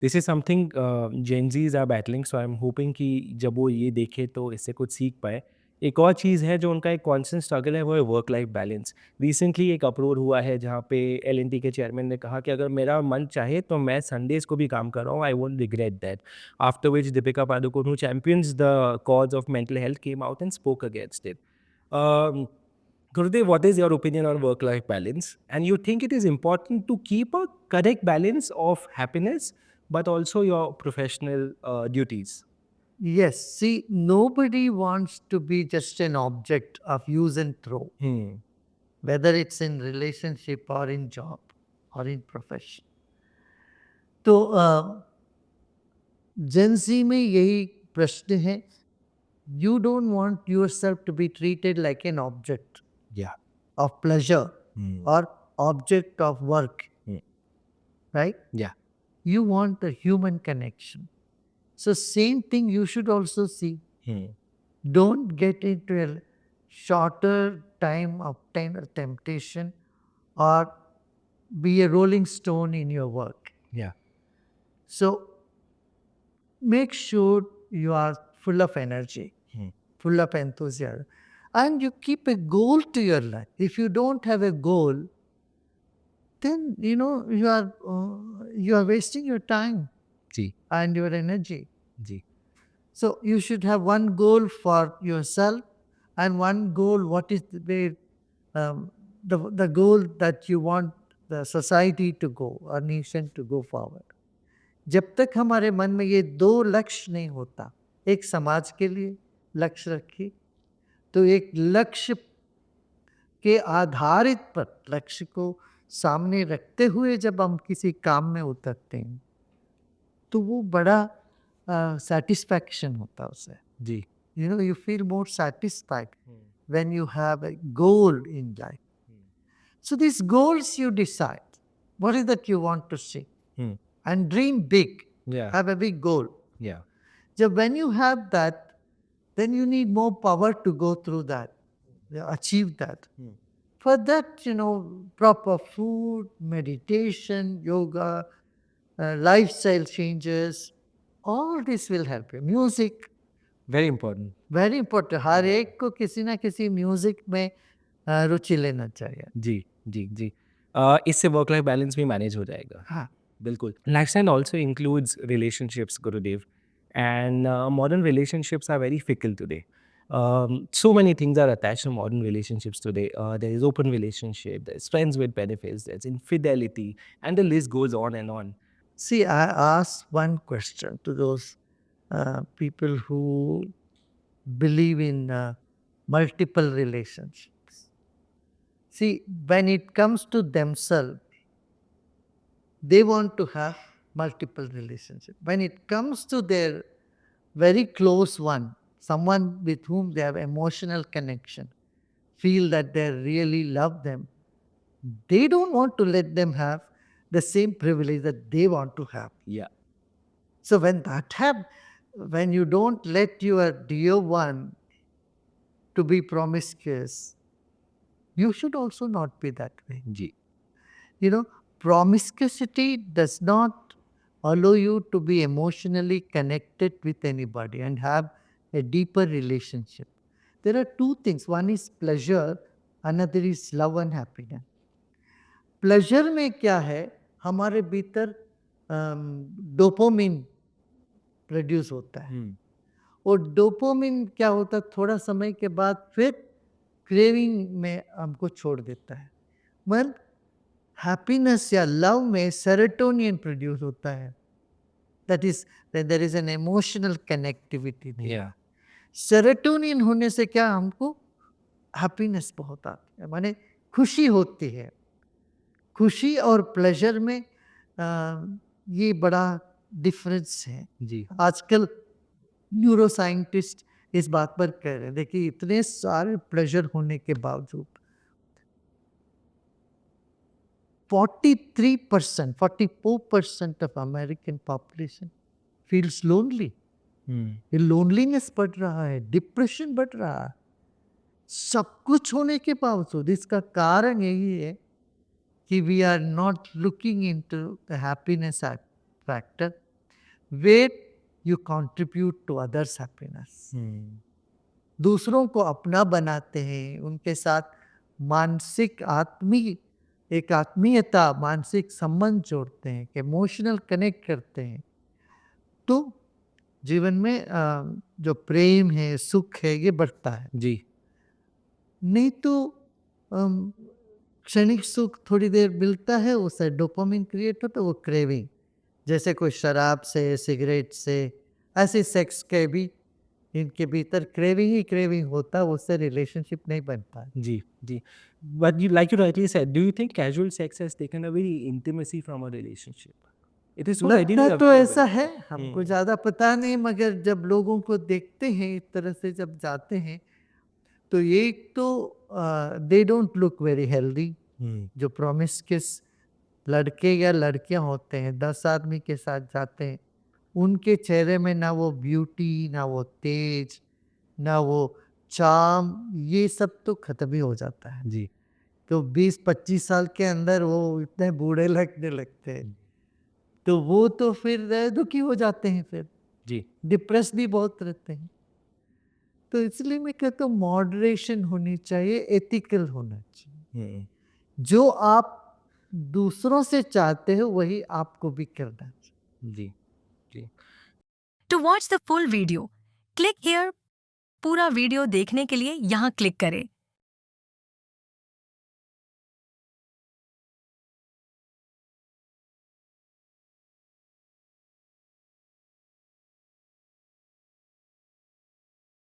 This is something Gen Zs are battling, so I am hoping कि जब वो ये देखें तो इससे कुछ सीख पाएँ। एक और चीज़ है जो उनका एक कॉन्स्टेंट स्ट्रगल है, वो है वर्क लाइफ बैलेंस। रिसेंटली एक अपलोड हुआ है जहाँ पे एल&टी के चेयरमैन ने कहा कि अगर मेरा मन चाहे तो मैं संडेज़ को भी काम कर रहा हूँ, I won't regret that. After which Deepika Padukone who champions the cause of mental health came out and spoke against it. Gurudev, what is your opinion on work life balance? And you think it is important to keep a correct balance of happiness, but also your professional duties? Yes, see, nobody wants to be just an object of use and throw, Hmm. whether it's in relationship or in job or in profession. तो जेंसी में यही प्रश्न है, you don't want yourself to be treated like an object Yeah. of pleasure Hmm. or object of work, Hmm. right? Yeah. You want the human connection. So, same thing you should also see. Hmm. Don't get into a shorter time of temptation or be a rolling stone in your work. Yeah. So, make sure you are full of energy, Hmm. full of enthusiasm, and you keep a goal to your life. If you don't have a goal, then you are wasting your time Ji. and your energy. Ji. So you should have one goal for yourself and one goal. What is the goal that you want the society to go, our nation to go forward? जब तक हमारे मन में ये दो लक्ष्य नहीं होता, एक समाज के लिए लक्ष्य रखिए, तो एक लक्ष्य के आधारित पर लक्ष्य को सामने रखते हुए जब हम किसी काम में उतरते हैं तो वो बड़ा सेटिस्फैक्शन होता है उससे. Ji. You feel more satisfied when you have a goal in life. So these goals you decide, what is that you want to see, Hmm. and dream big. Yeah. Have a big goal. Yeah. So when you have that, then you need more power to go through that, achieve that. For that, proper food, meditation, yoga, lifestyle changes, all this will help you. Music, Very important. Very important. हर एक को किसी ना किसी music में रुचि लेना चाहिए. जी, जी, जी. इससे वर्क लाइफ बैलेंस भी मैनेज हो जाएगा. हाँ. बिल्कुल. Lifestyle also includes relationships, Gurudev, and modern relationships are very fickle today. So many things are attached to modern relationships today. There is open relationship, there's friends with benefits, there's infidelity, and the list goes on and on. See, I asked one question to those people who believe in multiple relationships. See, when it comes to themselves, they want to have multiple relationships. When it comes to their very close one, someone with whom they have emotional connection, feel that they really love them, they don't want to let them have the same privilege that they want to have. Yeah. So when you don't let your dear one to be promiscuous, you should also not be that way. जी. Promiscuity does not allow you to be emotionally connected with anybody and have a deeper relationship. There are two things. One is pleasure, another is love and happiness. Pleasure में क्या है, हमारे भीतर dopamine produce होता है. और dopamine क्या होता है, थोड़ा समय के बाद फिर क्रेविंग में हमको छोड़ देता है. मगर हैप्पीनेस या लव में सेरोटोनिन प्रोड्यूस होता है. That is there is an emotional connectivity. Yeah. Serotonin होने से क्या हमको हैप्पीनेस बहुत आती है, माने खुशी होती है. खुशी और प्लेजर में ये बड़ा डिफरेंस है. जी. आजकल न्यूरो साइंटिस्ट इस बात पर कह रहे हैं, देखिए इतने सारे प्लेजर होने के बावजूद 43%, 44% of American population feels lonely. ये लोनलीनेस बढ़ रहा है, डिप्रेशन बढ़ रहा है, सब कुछ होने के बावजूद. इसका कारण यही है कि we are not looking into the happiness factor. where you contribute to others' happiness. दूसरों को अपना बनाते हैं, उनके साथ मानसिक एक आत्मीयता, मानसिक संबंध जोड़ते हैं, इमोशनल कनेक्ट करते हैं, तो जीवन में जो प्रेम है, सुख है, ये बढ़ता है। जी। नहीं तो अम, क्षणिक सुख थोड़ी देर मिलता है, उससे डोपामिन क्रिएट होता है, वो क्रेविंग, जैसे कोई शराब से, सिगरेट से, ऐसे सेक्स के भी इनके भीतर क्रेविंग ही क्रेविंग होता है, उससे रिलेशनशिप नहीं बनता है। जी, जी। But you rightly said, do you think casual sex has taken away intimacy from a relationship? It is so लगता readily तो ऐसा available. है, हमको ज़्यादा पता नहीं, मगर जब लोगों को देखते हैं इस तरह से जब जाते हैं, तो एक तो they don't look very healthy. जो प्रोमिस्क्यूअस लड़के या लड़कियां होते हैं, 10 आदमी के साथ जाते हैं, उनके चेहरे में ना वो ब्यूटी, ना वो तेज, ना वो चार्म, ये सब तो खत्म ही हो जाता है। जी। तो 20-25 साल के अंदर वो इतने बूढ़े लगने लगते हैं, तो वो तो फिर दुखी हो जाते हैं, फिर जी। डिप्रेस भी बहुत रहते हैं। तो इसलिए मैं कहता हूँ मॉडरेशन होनी चाहिए, एथिकल होना चाहिए। जो आप दूसरों से चाहते हो वही आपको भी करना चाहिए। जी, जी। To watch the full video click here. पूरा वीडियो देखने के लिए यहाँ क्लिक करें।